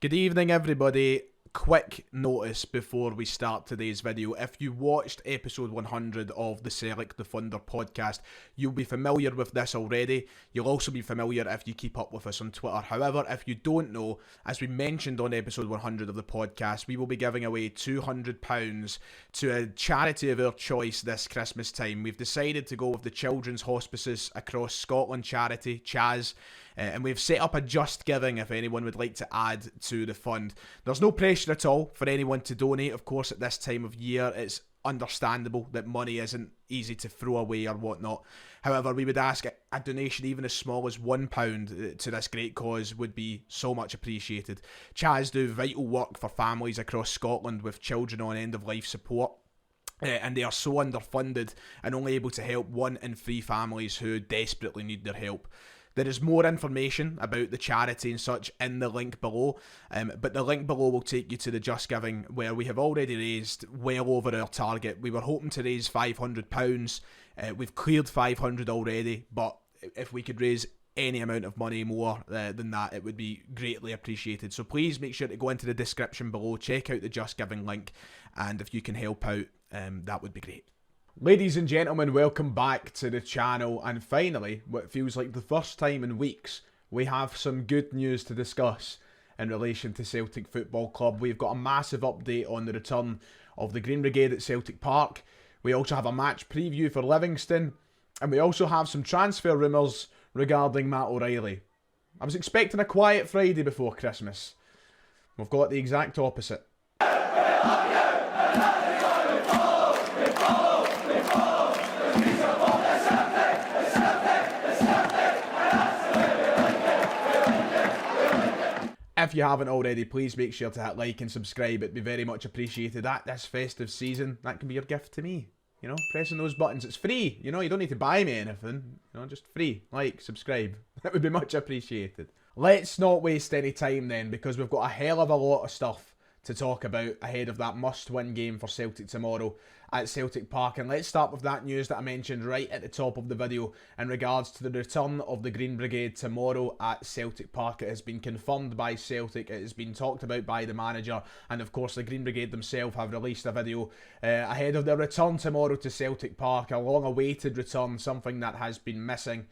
Good evening, everybody. Quick notice before we start today's video. If you watched episode 100 of the Select the Funder podcast, you'll be familiar with this already. You'll also be familiar if you keep up with us on Twitter. However, if you don't know, as we mentioned on episode 100 of the podcast, we will be giving away £200 to a charity of our choice this Christmas time. We've decided to go with the Children's Hospices Across Scotland charity, CHAS. And we've set up a Just Giving if anyone would like to add to the fund. There's no pressure at all for anyone to donate. Of course, at this time of year, it's understandable that money isn't easy to throw away or whatnot. However, we would ask a donation even as small as £1 to this great cause would be so much appreciated. CHAS do vital work for families across Scotland with children on end-of-life support. And they are so underfunded and only able to help 1 in 3 families who desperately need their help. There is more information about the charity and such in the link below, but the link below will take you to the Just Giving, where we have already raised well over our target. We were hoping to raise £500. We've cleared 500 already, but if we could raise any amount of money more than that, it would be greatly appreciated. So please make sure to go into the description below, check out the Just Giving link, and if you can help out, that would be great. Ladies and gentlemen, welcome back to the channel, and finally, what feels like the first time in weeks, we have some good news to discuss in relation to Celtic Football Club. We've got a massive update on the return of the Green Brigade at Celtic Park. We also have a match preview for Livingston, and we also have some transfer rumours regarding Matt O'Reilly. I was expecting a quiet Friday before Christmas. We've got the exact opposite. If you haven't already, please make sure to hit like and subscribe. It'd be very much appreciated. At this festive season, that can be your gift to me. You know, pressing those buttons. It's free. You know, you don't need to buy me anything. You know, just free. Like, subscribe. That would be much appreciated. Let's not waste any time then, because we've got a hell of a lot of stuff to talk about ahead of that must-win game for Celtic tomorrow at Celtic Park. And let's start with that news that I mentioned right at the top of the video in regards to the return of the Green Brigade tomorrow at Celtic Park. It has been confirmed by Celtic, it has been talked about by the manager, and of course the Green Brigade themselves have released a video ahead of their return tomorrow to Celtic Park, a long-awaited return, something that has been missing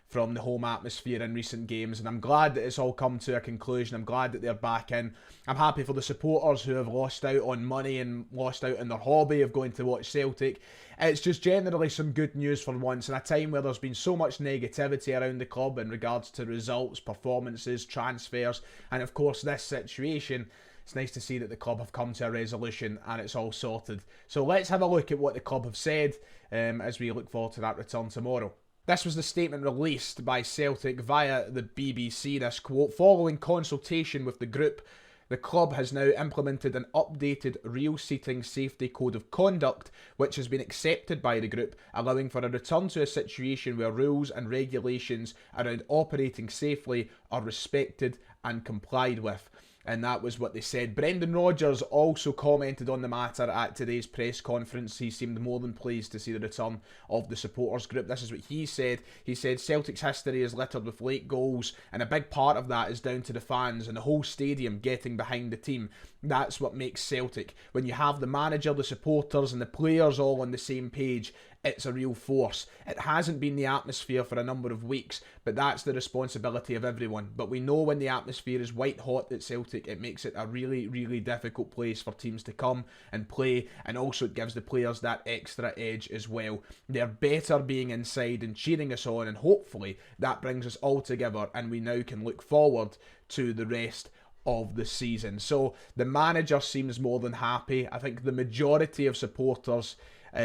from the home atmosphere in recent games, and I'm glad that it's all come to a conclusion. I'm glad that they're back in. I'm happy for the supporters who have lost out on money and lost out on their hobby of going to watch Celtic. It's just generally some good news for once in a time where there's been so much negativity around the club in regards to results, performances, transfers, and of course this situation. It's nice to see that the club have come to a resolution and it's all sorted. So let's have a look at what the club have said as we look forward to that return tomorrow. This was the statement released by Celtic via the BBC, this quote: "Following consultation with the group, the club has now implemented an updated real seating safety code of conduct which has been accepted by the group, allowing for a return to a situation where rules and regulations around operating safely are respected and complied with." And that was what they said. Brendan Rodgers also commented on the matter at today's press conference. He seemed more than pleased to see the return of the supporters group. This is what he said. He said Celtic's history is littered with late goals, and a big part of that is down to the fans and the whole stadium getting behind the team. That's what makes Celtic. When you have the manager, the supporters and the players all on the same page, it's a real force. It hasn't been the atmosphere for a number of weeks, but that's the responsibility of everyone. But we know when the atmosphere is white hot at Celtic, it makes it a really, really difficult place for teams to come and play, and also it gives the players that extra edge as well. They're better being inside and cheering us on, and hopefully that brings us all together and we now can look forward to the rest of the season. So the manager seems more than happy. I think the majority of supporters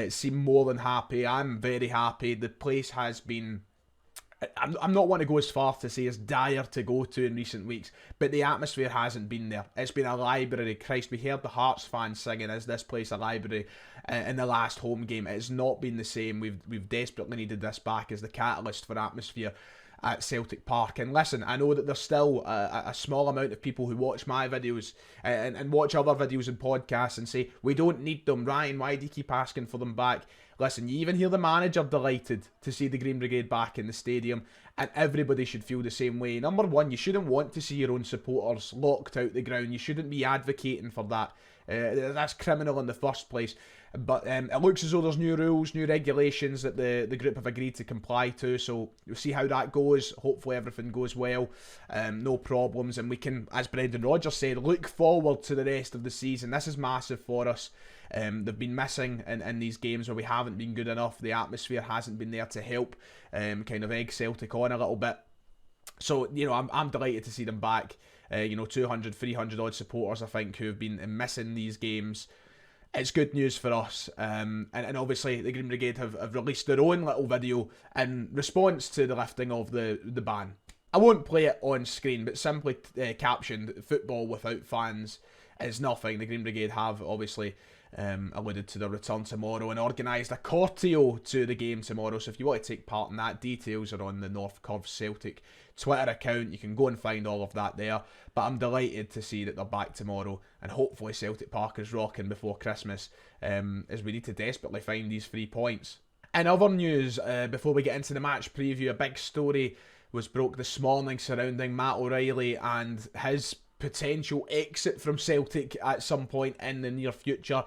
seem more than happy. I'm very happy. The place has been, I'm not want to go as far to say as dire to go to in recent weeks, but the atmosphere hasn't been there. It's been a library. Christ, we heard the Hearts fans singing, "Is this place a library?" in the last home game. It has not been the same. We've desperately needed this back as the catalyst for atmosphere. at Celtic Park. And listen, I know that there's still a small amount of people who watch my videos and watch other videos and podcasts and say, we don't need them. Ryan, why do you keep asking for them back? Listen, you even hear the manager delighted to see the Green Brigade back in the stadium, and everybody should feel the same way. Number one, you shouldn't want to see your own supporters locked out the ground. You shouldn't be advocating for that. That's criminal in the first place. But it looks as though there's new rules, new regulations that the group have agreed to comply to, so we'll see how that goes. Hopefully everything goes well, no problems, and we can, as Brendan Rodgers said, look forward to the rest of the season. This is massive for us. They've been missing in these games where we haven't been good enough. The atmosphere hasn't been there to help kind of egg Celtic on a little bit. So, you know, I'm delighted to see them back. 200, 300 odd supporters, I think, who have been missing these games. It's good news for us, and obviously the Green Brigade have released their own little video in response to the lifting of the ban. I won't play it on screen, but simply captioned, football without fans is nothing. The Green Brigade have obviously alluded to their return tomorrow and organised a corteo to the game tomorrow, so if you want to take part in that, details are on the North Curve Celtic Twitter account. You can go and find all of that there, but I'm delighted to see that they're back tomorrow, and hopefully Celtic Park is rocking before Christmas, as we need to desperately find these 3 points. In other news, before we get into the match preview, a big story was broke this morning surrounding Matt O'Reilly and his potential exit from Celtic at some point in the near future.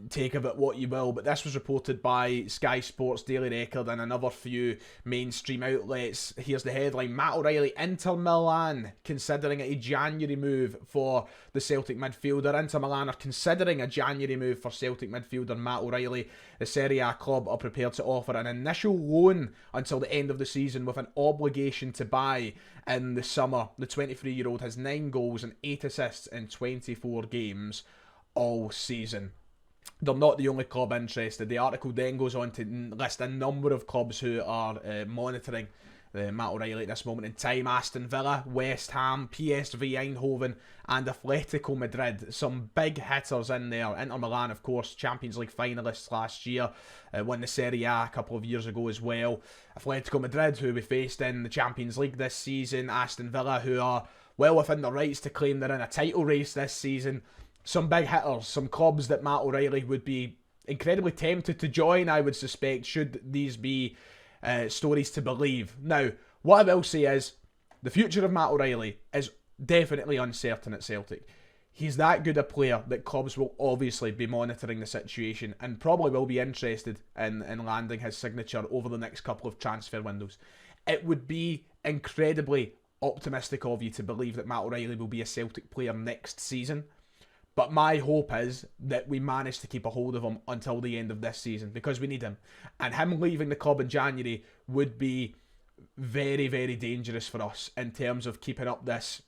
Take of it what you will, but this was reported by Sky Sports, Daily Record and another few mainstream outlets. Here's the headline: Matt O'Reilly, Inter Milan considering a January move for the Celtic midfielder. Inter Milan are considering a January move for Celtic midfielder Matt O'Reilly. The Serie A club are prepared to offer an initial loan until the end of the season with an obligation to buy in the summer. The 23-year-old has 9 goals and 8 assists in 24 games all season. They're not the only club interested. The article then goes on to list a number of clubs who are monitoring Matt O'Reilly at this moment in time: Aston Villa, West Ham, PSV Eindhoven and Atletico Madrid. Some big hitters in there. Inter Milan, of course, Champions League finalists last year, won the Serie A a couple of years ago as well. Atletico Madrid, who we faced in the Champions League this season. Aston Villa, who are well within their rights to claim they're in a title race this season. Some big hitters, some clubs that Matt O'Reilly would be incredibly tempted to join, I would suspect, should these be stories to believe. Now, what I will say is, the future of Matt O'Reilly is definitely uncertain at Celtic. He's that good a player that clubs will obviously be monitoring the situation and probably will be interested in landing his signature over the next couple of transfer windows. It would be incredibly optimistic of you to believe that Matt O'Reilly will be a Celtic player next season. But my hope is that we manage to keep a hold of him until the end of this season, because we need him. And him leaving the club in January would be very, very dangerous for us in terms of keeping up this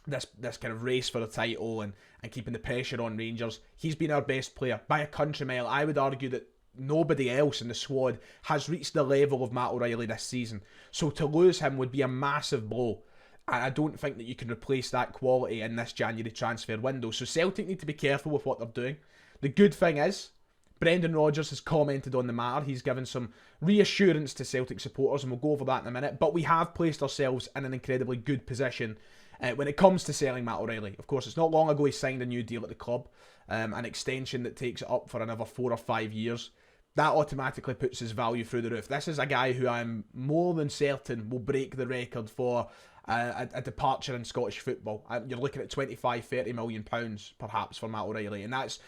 kind of race for the title and keeping the pressure on Rangers. He's been our best player by a country mile. I would argue that nobody else in the squad has reached the level of Matt O'Reilly this season. So to lose him would be a massive blow. And I don't think that you can replace that quality in this January transfer window. So Celtic need to be careful with what they're doing. The good thing is, Brendan Rodgers has commented on the matter. He's given some reassurance to Celtic supporters, and we'll go over that in a minute. But we have placed ourselves in an incredibly good position when it comes to selling Matt O'Reilly. Of course, it's not long ago he signed a new deal at the club, an extension that takes it up for another 4 or 5 years. That automatically puts his value through the roof. This is a guy who I'm more than certain will break the record for a departure in Scottish football. You're looking at 25, 30 million pounds perhaps for Matt O'Reilly, and that's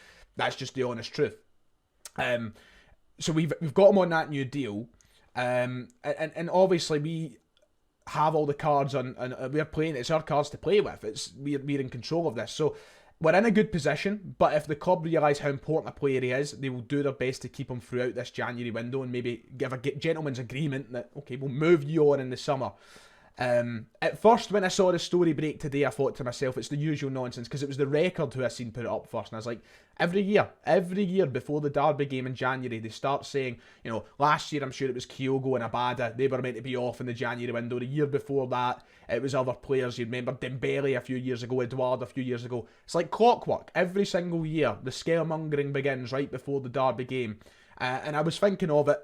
just the honest truth. So we've got him on that new deal, and obviously we have all the cards on, and we're playing. It's our cards to play with. We're in control of this, so we're in a good position. But if the club realise how important a player he is, they will do their best to keep him throughout this January window and maybe give a gentleman's agreement that, okay, we'll move you on in the summer. At first, when I saw the story break today, I thought to myself, it's the usual nonsense, because it was the Record who I seen put it up first, and I was like, every year before the Derby game in January, they start saying, last year I'm sure it was Kyogo and Abada, they were meant to be off in the January window. The year before that, it was other players. You remember Dembele a few years ago, Edouard a few years ago. It's like clockwork. Every single year, the scaremongering begins right before the Derby game, and I was thinking of it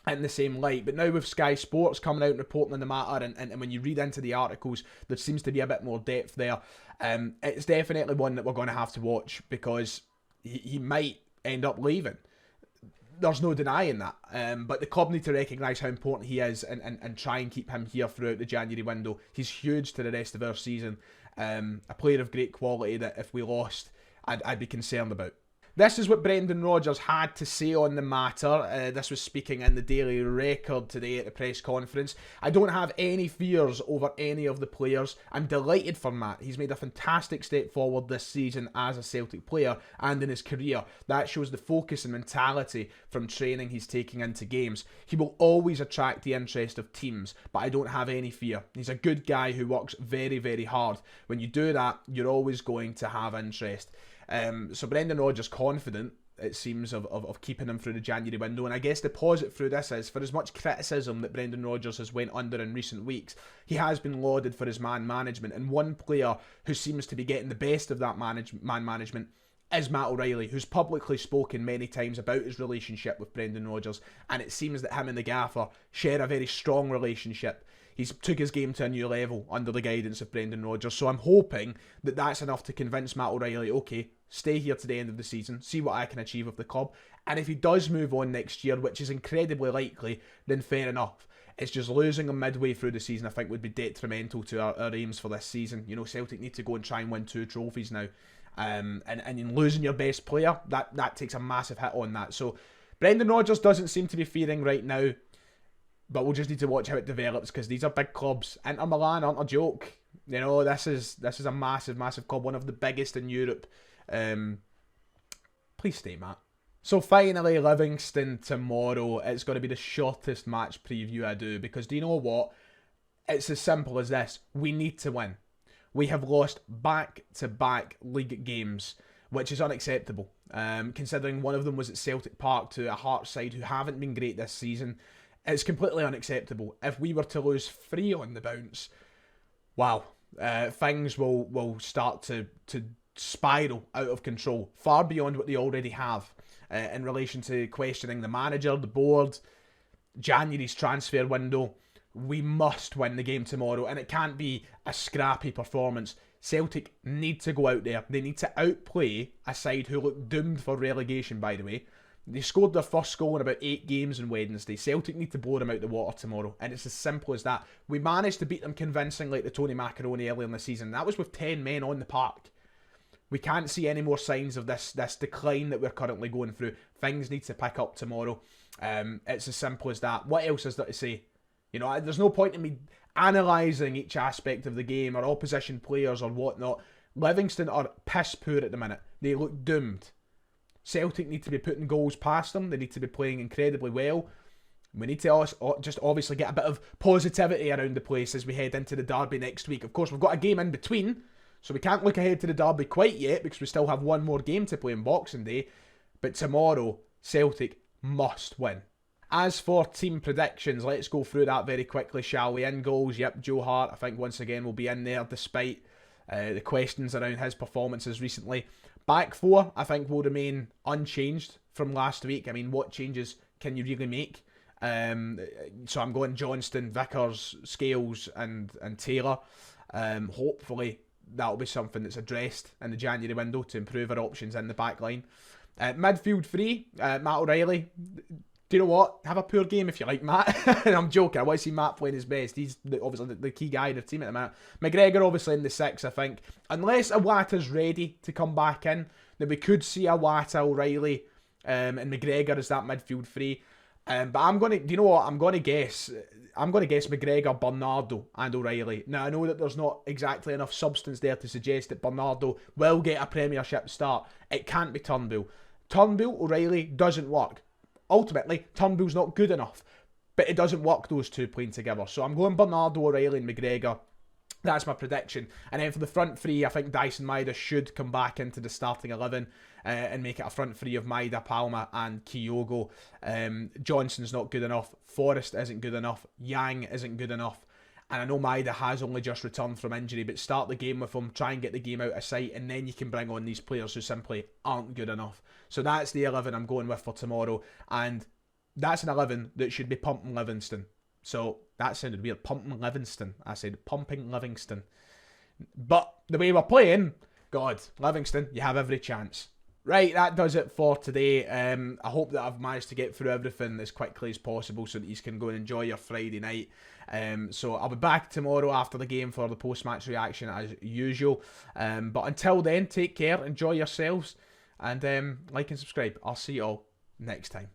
in the same light. But now with Sky Sports coming out and reporting on the matter, and when you read into the articles, there seems to be a bit more depth there. It's definitely one that we're going to have to watch, because he might end up leaving. There's no denying that. But the club need to recognise how important he is, and try and keep him here throughout the January window. He's huge to the rest of our season. A player of great quality that if we lost, I'd be concerned about. This is what Brendan Rodgers had to say on the matter. This was speaking in the Daily Record today at the press conference. I don't have any fears over any of the players. I'm delighted for Matt. He's made a fantastic step forward this season as a Celtic player and in his career. That shows the focus and mentality from training he's taking into games. He will always attract the interest of teams, but I don't have any fear. He's a good guy who works very, very hard. When you do that, you're always going to have interest. So Brendan Rodgers confident, it seems, of keeping him through the January window. And I guess the positive through this is, for as much criticism that Brendan Rodgers has went under in recent weeks, he has been lauded for his man management. And one player who seems to be getting the best of that man management is Matt O'Reilly, who's publicly spoken many times about his relationship with Brendan Rodgers. And it seems that him and the gaffer share a very strong relationship. He's took his game to a new level under the guidance of Brendan Rodgers. So I'm hoping that that's enough to convince Matt O'Reilly, okay, stay here to the end of the season, see what I can achieve with the club. And if he does move on next year, which is incredibly likely, then fair enough. It's just losing him midway through the season, I think, would be detrimental to our aims for this season. You know, Celtic need to go and try and win 2 trophies now. And in losing your best player, that takes a massive hit on that. So Brendan Rodgers doesn't seem to be fearing right now. But we'll just need to watch how it develops, because these are big clubs. Inter Milan aren't a joke. You know, this is a massive, massive club, one of the biggest in Europe. Please stay, Matt. So finally, Livingston tomorrow. It's going to be the shortest match preview I do, because do you know what? It's as simple as this. We need to win. We have lost back-to-back league games, which is unacceptable. Considering one of them was at Celtic Park to a Hearts side who haven't been great this season. It's completely unacceptable. If we were to lose 3 on the bounce, wow, things will start to spiral out of control, far beyond what they already have in relation to questioning the manager, the board, January's transfer window. We must win the game tomorrow, and it can't be a scrappy performance. Celtic need to go out there. They need to outplay a side who look doomed for relegation, by the way. They scored their first goal in about 8 games on Wednesday. Celtic need to blow them out the water tomorrow. And it's as simple as that. We managed to beat them convincingly at the Tony Macaroni earlier in the season. That was with 10 men on the park. We can't see any more signs of this decline that we're currently going through. Things need to pick up tomorrow. It's as simple as that. What else is there to say? You know, there's no point in me analysing each aspect of the game or opposition players or whatnot. Livingston are piss poor at the minute. They look doomed. Celtic need to be putting goals past them. They need to be playing incredibly well. We need to just obviously get a bit of positivity around the place as we head into the derby next week. Of course, we've got a game in between, so we can't look ahead to the derby quite yet because we still have one more game to play on Boxing Day. But tomorrow, Celtic must win. As for team predictions, let's go through that very quickly, shall we? In goals, yep, Joe Hart, I think once again will be in there despite the questions around his performances recently. Back 4, I think, will remain unchanged from last week. I mean, what changes can you really make? So I'm going Johnston, Vickers, Scales and Taylor. Hopefully that'll be something that's addressed in the January window to improve our options in the back line. Midfield 3, Matt O'Reilly. Do you know what? Have a poor game if you like, Matt. I'm joking. I want to see Matt playing his best. He's obviously the key guy in the team at the minute. McGregor obviously in the 6, I think. Unless Iwata's ready to come back in, then we could see Iwata, O'Reilly, and McGregor as that midfield 3. But I'm going to, do you know what? I'm going to guess McGregor, Bernardo and O'Reilly. Now, I know that there's not exactly enough substance there to suggest that Bernardo will get a Premiership start. It can't be Turnbull. Turnbull, O'Reilly doesn't work. Ultimately, Turnbull's not good enough, but it doesn't work, those two playing together. So I'm going Bernardo, O'Reilly and McGregor. That's my prediction. And then for the front 3, I think Dyson Maeda should come back into the starting 11 and make it a front 3 of Maeda, Palma and Kyogo. Johnson's not good enough. Forrest isn't good enough. Yang isn't good enough. And I know Maeda has only just returned from injury, but start the game with him, try and get the game out of sight, and then you can bring on these players who simply aren't good enough. So that's the 11 I'm going with for tomorrow. And that's an 11 that should be pumping Livingston. So that sounded weird. Pumping Livingston. I said pumping Livingston. But the way we're playing, God, Livingston, you have every chance. Right, that does it for today. I hope that I've managed to get through everything as quickly as possible so that you can go and enjoy your Friday night. So I'll be back tomorrow after the game for the post-match reaction as usual. But until then, take care, enjoy yourselves, and like and subscribe. I'll see you all next time.